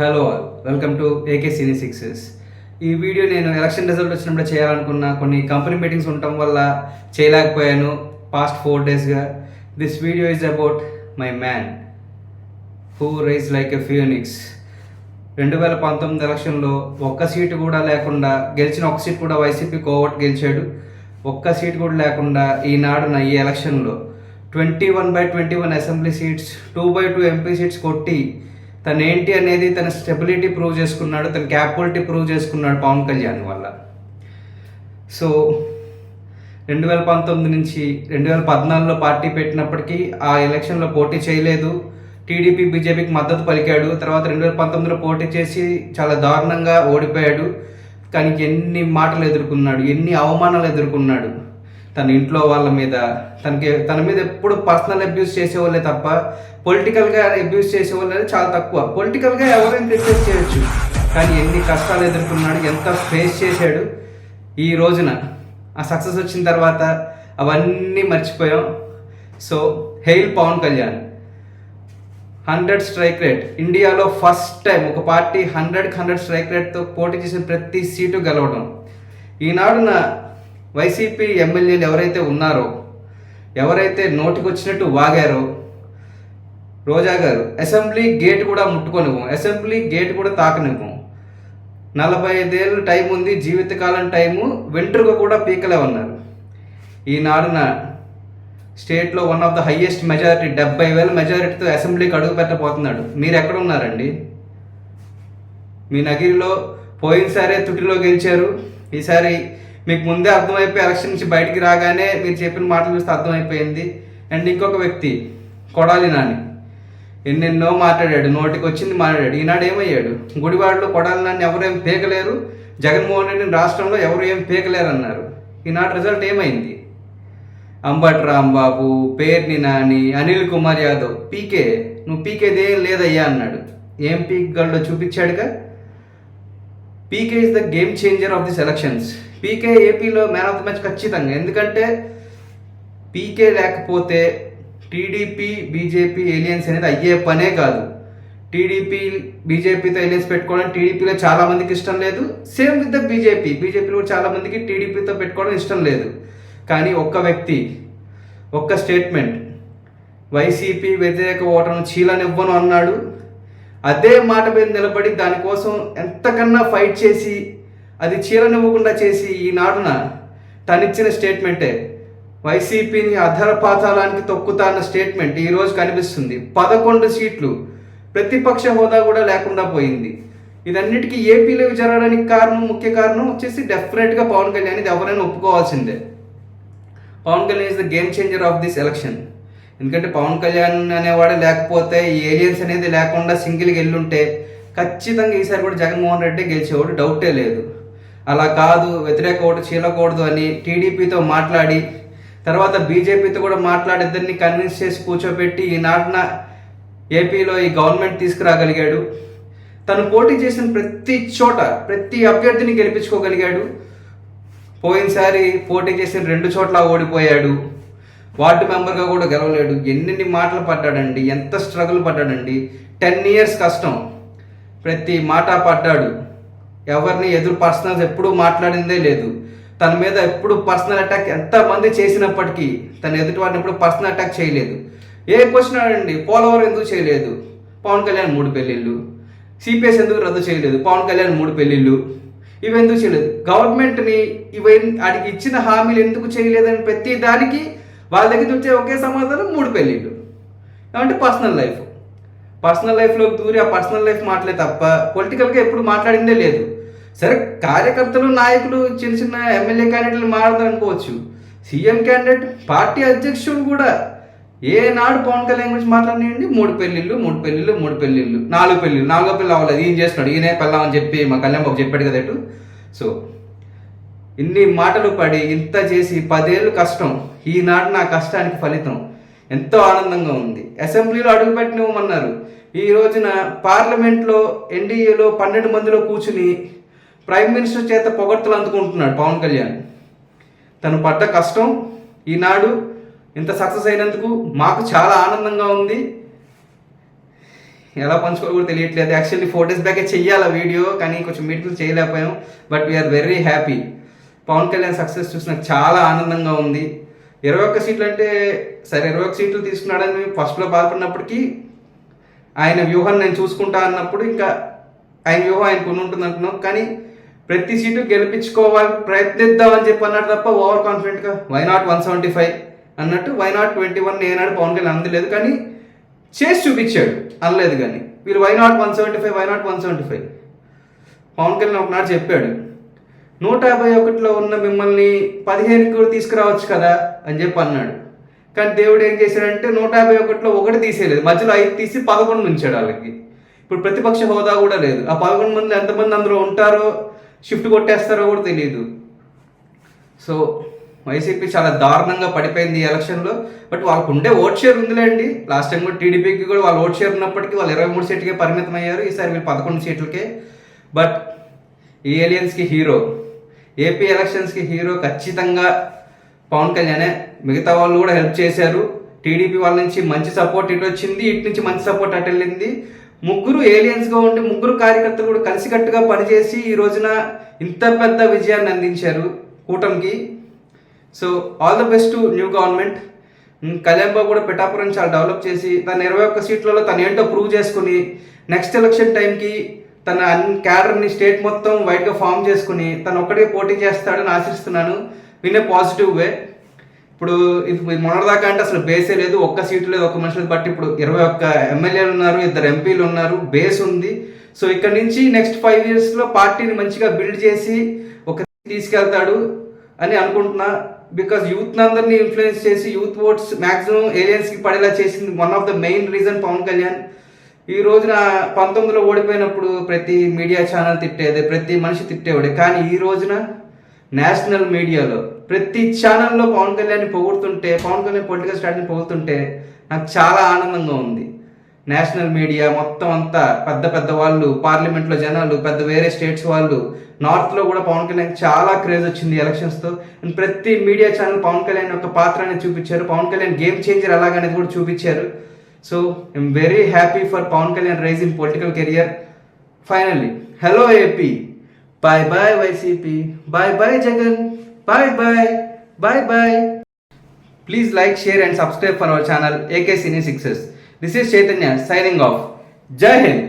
Hello all, welcome to AK cine sixes. ఈ video నేను election result వచ్చినప్పుడు చేయాలనుకున్న కొన్ని కంపెనీ మీటింగ్స్ ఉండటం వల్ల చేయలేకపోయాను పాస్ట్ 4 daysగా. This video is about my man who rise like a phoenix. 2019 ఎలక్షన్లో ఒక్క సీటు కూడా లేకుండా గెలిచిన, ఒక్క సీట్ కూడా వైసీపీ కోవట్ గెలిచాడు. ఒక్క సీటు కూడా లేకుండా ఈనాడున ఈ ఎలక్షన్లో 21/21 అసెంబ్లీ సీట్స్, 2/2 ఎంపీ సీట్స్ కొట్టి తను ఏంటి అనేది తన స్టెబిలిటీ ప్రూవ్ చేసుకున్నాడు, తన క్యాపబిలిటీ ప్రూవ్ చేసుకున్నాడు పవన్ కళ్యాణ్ వల్ల. సో 2019 నుంచి 2014లో పార్టీ పెట్టినప్పటికీ ఆ ఎలక్షన్లో పోటీ చేయలేదు. టీడీపీ బీజేపీకి మద్దతు పలికాడు. తర్వాత 2019లో పోటీ చేసి చాలా దారుణంగా ఓడిపోయాడు. కానీ ఎన్ని మాటలు ఎదుర్కొన్నాడు, ఎన్ని అవమానాలు ఎదుర్కొన్నాడు. తన ఇంట్లో వాళ్ళ మీద, తన మీద ఎప్పుడు పర్సనల్ అబ్యూస్ చేసేవాళ్ళే తప్ప పొలిటికల్గా అబ్యూస్ చేసేవాళ్ళు చాలా తక్కువ. పొలిటికల్గా ఎవరైనా క్రిటిసైజ్ చేయొచ్చు, కానీ ఎన్ని కష్టాలు ఎదుర్కొన్నాడు, ఎంత ఫేస్ చేశాడు. ఈ రోజున ఆ సక్సెస్ వచ్చిన తర్వాత అవన్నీ మర్చిపోయాం. So hail Pavan Kalyan. 100 strike rate, ఇండియాలో ఫస్ట్ టైం ఒక పార్టీ 100 స్ట్రైక్ రేట్తో పోటీ చేసిన ప్రతి సీటు గెలవడం. ఈనాడున వైసీపీ ఎమ్మెల్యేలు ఎవరైతే ఉన్నారో, ఎవరైతే నోటికి వచ్చినట్టు వాగారో, రోజా గారు అసెంబ్లీ గేట్ కూడా ముట్టుకొనివ్వం, అసెంబ్లీ గేట్ కూడా తాకనివ్వం. 45 ఏళ్ళు టైం ఉంది, జీవితకాలం టైము, వెంట్రుక కూడా పీకలే ఉన్నారు. ఈనాడున స్టేట్లో one of the highest majority, 70,000 మెజారిటీతో అసెంబ్లీకి అడుగు పెట్టబోతున్నాడు. మీరు ఎక్కడ ఉన్నారండి? మీ నగిరిలో పోయినసారే తుటిలో గెలిచారు. ఈసారి మీకు ముందే అర్థమైపోయి ఎలక్షన్ నుంచి బయటికి రాగానే మీరు చెప్పిన మాటలు చూస్తే అర్థమైపోయింది. అండ్ ఇంకొక వ్యక్తి కొడాలి నాని ఎన్నెన్నో మాట్లాడాడు, నోటికి వచ్చింది మాట్లాడాడు. ఈనాడు ఏమయ్యాడు? గుడివాడలో కొడాలి నాని ఎవరేం పీకలేరు, జగన్మోహన్ రెడ్డిని రాష్ట్రంలో ఎవరు ఏం పీకలేరు అన్నారు. ఈనాడు రిజల్ట్ ఏమైంది? అంబటి రాంబాబు, పేర్ని నాని, అనిల్ కుమార్ యాదవ్ పీకే, నువ్వు పీకేదేం లేదయ్యా అన్నాడు. ఏం పీకగలడో చూపించాడుగా. PK is the game changer of this elections. PK ఏపీలో మ్యాన్ ఆఫ్ ద మ్యాచ్ ఖచ్చితంగా. ఎందుకంటే పీకే లేకపోతే టీడీపీ బీజేపీ ఎలియన్స్ అనేది అయ్యే పనే కాదు. టీడీపీ బీజేపీతో ఎలియన్స్ పెట్టుకోవడం టీడీపీలో చాలా మందికి ఇష్టం లేదు. సేమ్ విత్ ద బీజేపీలో కూడా చాలా మందికి టీడీపీతో పెట్టుకోవడం ఇష్టం లేదు. కానీ ఒక్క వ్యక్తి, ఒక్క స్టేట్మెంట్, వైసీపీ వ్యతిరేక ఓటర్ను చీలనివ్వను అన్నాడు. అదే మాట మీద నిలబడి దానికోసం ఎంతకన్నా ఫైట్ చేసి అది చీలనివ్వకుండా చేసి ఈనాడున తనిచ్చిన స్టేట్మెంటే వైసీపీని అధరపాతాళానికి తొక్కుతా అన్న స్టేట్మెంట్ ఈరోజు కనిపిస్తుంది. 11 సీట్లు, ప్రతిపక్ష హోదా కూడా లేకుండా పోయింది. ఇదన్నిటికీ ఏపీలో జరగడానికి ముఖ్య కారణం వచ్చేసి డెఫినెట్గా పవన్ కళ్యాణ్. ఇది ఎవరైనా ఒప్పుకోవాల్సిందే. Pawan Kalyan is the game changer of this election. ఎందుకంటే పవన్ కళ్యాణ్ అనేవాడు లేకపోతే ఈ ఏలియన్స్ అనేది లేకుండా సింగిల్గా వెళ్ళుంటే ఖచ్చితంగా ఈసారి కూడా జగన్మోహన్ రెడ్డి గెలిచేవాడు, డౌటే లేదు. అలా కాదు, వ్యతిరేక ఓటు చీలకూడదు అని టీడీపీతో మాట్లాడి, తర్వాత బీజేపీతో కూడా మాట్లాడి ఇద్దరిని కన్విన్స్ చేసి కూర్చోబెట్టి ఈనాడున ఏపీలో ఈ గవర్నమెంట్ తీసుకురాగలిగాడు. తను పోటీ చేసిన ప్రతి చోట ప్రతి అభ్యర్థిని గెలిపించుకోగలిగాడు. పోయినసారి పోటీ చేసిన 2 చోట్ల ఓడిపోయాడు. వార్డు మెంబర్గా కూడా గెలవలేడు. ఎన్ని మాటలు పడ్డాడండి, ఎంత స్ట్రగుల్ పడ్డాడండి. 10 years కష్టం, ప్రతి మాట పడ్డాడు. ఎవరిని ఎదురు పర్సనల్స్ ఎప్పుడూ మాట్లాడిందే లేదు. తన మీద ఎప్పుడు పర్సనల్ అటాక్ ఎంతమంది చేసినప్పటికీ తన ఎదుటి వారిని ఎప్పుడు పర్సనల్ అటాక్ చేయలేదు. ఏ క్వశ్చన్ అడండి, పోలవరం ఎందుకు చేయలేదు? పవన్ కళ్యాణ్ 3 పెళ్ళిళ్ళు. సిపిఎస్ ఎందుకు రద్దు చేయలేదు? పవన్ కళ్యాణ్ 3 పెళ్ళిళ్ళు. ఇవి ఎందుకు చేయలేదు? గవర్నమెంట్ని అడిగి ఇచ్చిన హామీలు ఎందుకు చేయలేదని ప్రతి దానికి వాళ్ళ దగ్గర వచ్చే ఒకే సమాధానం 3 పెళ్ళిళ్ళు. అంటే పర్సనల్ లైఫ్లోకి దూరి ఆ పర్సనల్ లైఫ్ మాటలే తప్ప పొలిటికల్గా ఎప్పుడు మాట్లాడిందే లేదు. సరే, కార్యకర్తలు, నాయకులు, చిన్న చిన్న ఎమ్మెల్యే క్యాండిడేట్లు మాట్లాడదనుకోవచ్చు. సీఎం క్యాండిడేట్, పార్టీ అధ్యక్షుడు కూడా ఏనాడు పవన్ కళ్యాణ్ గురించి మాట్లాడినండి? 3 పెళ్ళిళ్ళు, 4 పెళ్ళిళ్ళు, 4 పెళ్ళిళ్ళు. 4వ పెళ్ళి అవ్వలేదు. ఏం చేస్తున్నాడు? ఈయనే పెళ్ళామని చెప్పి మా కళ్యాణ్ బాబు చెప్పాడు కదా ఎటు. సో ఇన్ని మాటలు పడి ఇంత చేసి 10 ఏళ్ళు కష్టం. ఈనాడు నా కష్టానికి ఫలితం ఎంతో ఆనందంగా ఉంది. అసెంబ్లీలో అడుగుపెట్టనివ్వమన్నారు. ఈ రోజున పార్లమెంట్లో ఎన్డీఏలో 12 మందిలో కూర్చుని ప్రైమ్ మినిస్టర్ చేత పొగడ్తలు అందుకుంటున్నాడు పవన్ కళ్యాణ్. తను పడ్డ కష్టం ఈనాడు ఇంత సక్సెస్ అయినందుకు మాకు చాలా ఆనందంగా ఉంది. ఎలా పంచుకోవాలో కూడా తెలియట్లేదు. యాక్చువల్లీ 4 days బ్యాకే చెయ్యాలి ఆ వీడియో, కానీ కొంచెం మీటింగ్లు చేయలేకపోయాం. But we are very happy. Pawan Kalyan success చూసి నాకు చాలా ఆనందంగా ఉంది. 21 సీట్లు అంటే సరే 21 సీట్లు తీసుకున్నాడని ఫస్ట్లో బాధపడినప్పటికీ ఆయన వ్యూహాన్ని నేను చూసుకుంటా అన్నప్పుడు ఇంకా ఆయన వ్యూహం ఆయన కొన్ని ఉంటుంది అంటున్నాం. కానీ ప్రతి సీటు గెలిపించుకోవాలి ప్రయత్నిద్దామని చెప్పి అన్నాడు తప్ప ఓవర్ కాన్ఫిడెంట్గా వై నాట్ 175 అన్నట్టు వై నాట్ 21 ఏనాడు పవన్ కళ్యాణ్ అందలేదు, కానీ చేసి చూపించాడు అనలేదు. కానీ వీళ్ళు why not 175 why not 175 Pavan Kalyan ఒకనాడు చెప్పాడు 151లో ఉన్న మిమ్మల్ని 15కి కూడా తీసుకురావచ్చు కదా అని చెప్పి అన్నాడు. కానీ దేవుడు ఏం చేశాడంటే 151లో ఒకటి తీసేయలేదు, మధ్యలో 5 తీసి 11 ఉంచాడు వాళ్ళకి. ఇప్పుడు ప్రతిపక్ష హోదా కూడా లేదు. ఆ 11 మంది ఎంతమంది అందులో ఉంటారో షిఫ్ట్ కొట్టేస్తారో కూడా తెలియదు. సో వైసీపీ చాలా దారుణంగా పడిపోయింది ఈ ఎలక్షన్లో. బట్ వాళ్ళకు ఉండే ఓట్ షేర్ ఉందిలేండి. లాస్ట్ టైం కూడా టీడీపీకి కూడా వాళ్ళ ఓట్ షేర్ ఉన్నప్పటికీ వాళ్ళు 23 సీట్లకే పరిమితం అయ్యారు. ఈసారి వీళ్ళు 11 సీట్లకే. బట్ ఈ ఏలియన్స్కి హీరో, ఏపీ ఎలక్షన్స్కి హీరో ఖచ్చితంగా పవన్ కళ్యాణే. మిగతా వాళ్ళు కూడా హెల్ప్ చేశారు. టీడీపీ వాళ్ళ నుంచి మంచి సపోర్ట్ ఇటు వచ్చింది, ఇటు నుంచి మంచి సపోర్ట్ అటు వెళ్ళింది. ముగ్గురు ఏలియన్స్గా ఉండి ముగ్గురు కార్యకర్తలు కూడా కలిసికట్టుగా పనిచేసి ఈ రోజున ఇంత పెద్ద విజయాన్ని అందించారు కూటమికి. So all the best to new government. Kalyan Babu కూడా పిఠాపురం చాలా డెవలప్ చేసి తన 21 సీట్లలో తను ఏంటో ప్రూవ్ చేసుకుని నెక్స్ట్ ఎలక్షన్ టైంకి తన క్యాడర్ని స్టేట్ మొత్తం వైడ్గా ఫామ్ చేసుకుని తను ఒక్కడే పోటీ చేస్తాడని ఆశిస్తున్నాను ఇన్ ఏ పాజిటివ్ వే. ఇప్పుడు ఇది మొన్నటిదాకా అంటే అసలు బేసే లేదు, ఒక్క సీటు లేదు, ఒక్క మనుషులు. బట్టి ఇప్పుడు 21 ఎమ్మెల్యేలు ఉన్నారు, 2 ఎంపీలు ఉన్నారు, బేస్ ఉంది. సో ఇక్కడ నుంచి నెక్స్ట్ 5 yearsలో పార్టీని మంచిగా బిల్డ్ చేసి ఒక తీసుకెళ్తాడు అని అనుకుంటున్నా. బికాజ్ యూత్ అందరినీ ఇన్ఫ్లుయెన్స్ చేసి యూత్ ఓట్స్ మ్యాక్సిమం ఏలియన్స్కి పడేలా చేసింది one of the main reason Pavan Kalyan. ఈ రోజున 19లో ఓడిపోయినప్పుడు ప్రతి మీడియా ఛానల్ తిట్టేదే, ప్రతి మనిషి తిట్టేవాడే. కానీ ఈ రోజున నేషనల్ మీడియాలో ప్రతి ఛానల్లో పవన్ కళ్యాణ్ని పొగుడుతుంటే, పవన్ కళ్యాణ్ పొలిటికల్ స్ట్రాటజీని పొగుడుతుంటే నాకు చాలా ఆనందంగా ఉంది. నేషనల్ మీడియా మొత్తం అంతా పెద్ద పెద్ద వాళ్ళు, పార్లమెంట్లో జనాలు, పెద్ద వేరే స్టేట్స్ వాళ్ళు, నార్త్లో కూడా పవన్ కళ్యాణ్ చాలా క్రేజ్ వచ్చింది ఎలక్షన్స్తో. అండ్ ప్రతి మీడియా ఛానల్ పవన్ కళ్యాణ్ యొక్క పాత్ర అనేది చూపించారు. పవన్ కళ్యాణ్ గేమ్ చేంజర్ అలాగనేది కూడా చూపించారు. So I'm very happy for Pavan Kalyan rise in political career. Finally hello AP, bye bye YCP, bye bye Jagan, bye bye, bye bye. Please like, share and subscribe for our channel AK Cine Success. This is Chaitanya signing off. Jai Hind.